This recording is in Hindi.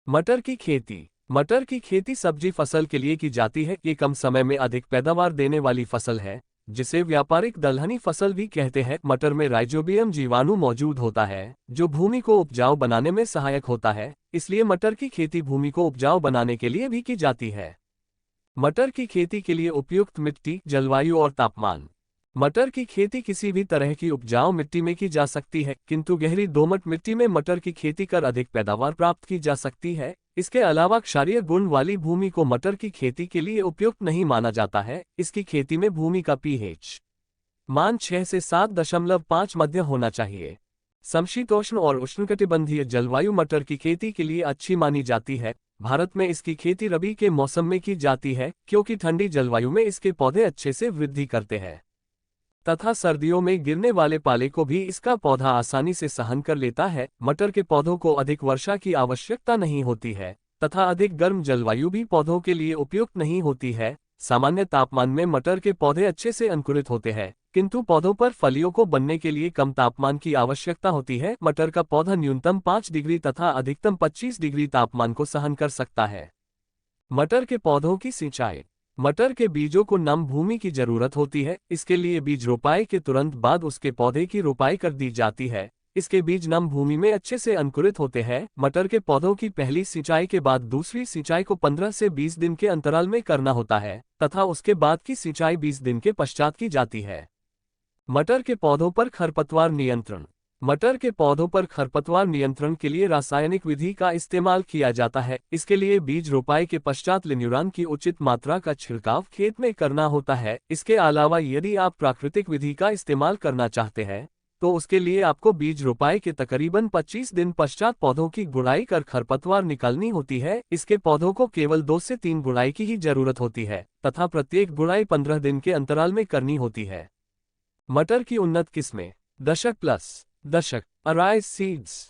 मटर की खेती। मटर की खेती सब्जी फसल के लिए की जाती है। ये कम समय में अधिक पैदावार देने वाली फसल है, जिसे व्यापारिक दलहनी फसल भी कहते हैं। मटर में राइजोबियम जीवाणु मौजूद होता है, जो भूमि को उपजाऊ बनाने में सहायक होता है, इसलिए मटर की खेती भूमि को उपजाऊ बनाने के लिए भी की जाती है। मटर की खेती के लिए उपयुक्त मिट्टी, जलवायु और तापमान। मटर की खेती किसी भी तरह की उपजाऊ मिट्टी में की जा सकती है, किंतु गहरी दोमट मिट्टी में मटर की खेती कर अधिक पैदावार प्राप्त की जा सकती है। इसके अलावा क्षारीय गुण वाली भूमि को मटर की खेती के लिए उपयुक्त नहीं माना जाता है। इसकी खेती में भूमि का पीएच मान 6 से 7.5 मध्य होना चाहिए। समशीतोष्ण और उष्णकटिबंधीय जलवायु मटर की खेती के लिए अच्छी मानी जाती है। भारत में इसकी खेती रबी के मौसम में की जाती है, क्योंकि ठंडी जलवायु में इसके पौधे अच्छे से वृद्धि करते हैं तथा सर्दियों में गिरने वाले पाले को भी इसका पौधा आसानी से सहन कर लेता है। मटर के पौधों को अधिक वर्षा की आवश्यकता नहीं होती है तथा अधिक गर्म जलवायु भी पौधों के लिए उपयुक्त नहीं होती है। सामान्य तापमान में मटर के पौधे अच्छे से अंकुरित होते हैं, किंतु पौधों पर फलियों को बनने के लिए कम तापमान की आवश्यकता होती है। मटर का पौधा न्यूनतम 5 डिग्री तथा अधिकतम 25 डिग्री तापमान को सहन कर सकता है। मटर के पौधों की सिंचाई। मटर के बीजों को नम भूमि की जरूरत होती है। इसके लिए बीज रोपाई के तुरंत बाद उसके पौधे की रोपाई कर दी जाती है। इसके बीज नम भूमि में अच्छे से अंकुरित होते हैं। मटर के पौधों की पहली सिंचाई के बाद दूसरी सिंचाई को 15 से 20 दिन के अंतराल में करना होता है तथा उसके बाद की सिंचाई 20 दिन के पश्चात की जाती है। मटर के पौधों पर खरपतवार नियंत्रण। मटर के पौधों पर खरपतवार नियंत्रण के लिए रासायनिक विधि का इस्तेमाल किया जाता है। इसके लिए बीज रोपाई के पश्चात लिन्यूरान की उचित मात्रा का छिड़काव खेत में करना होता है। इसके अलावा यदि आप प्राकृतिक विधि का इस्तेमाल करना चाहते हैं, तो उसके लिए आपको बीज रोपाई के तकरीबन 25 दिन पश्चात पौधों की गुड़ाई कर खरपतवार निकालनी होती है। इसके पौधों को केवल 2 से 3 गुड़ाई की ही जरूरत होती है तथा प्रत्येक गुड़ाई 15 दिन के अंतराल में करनी होती है। मटर की उन्नत किस्में। दशक प्लस, दशक, अराइज सीड्स।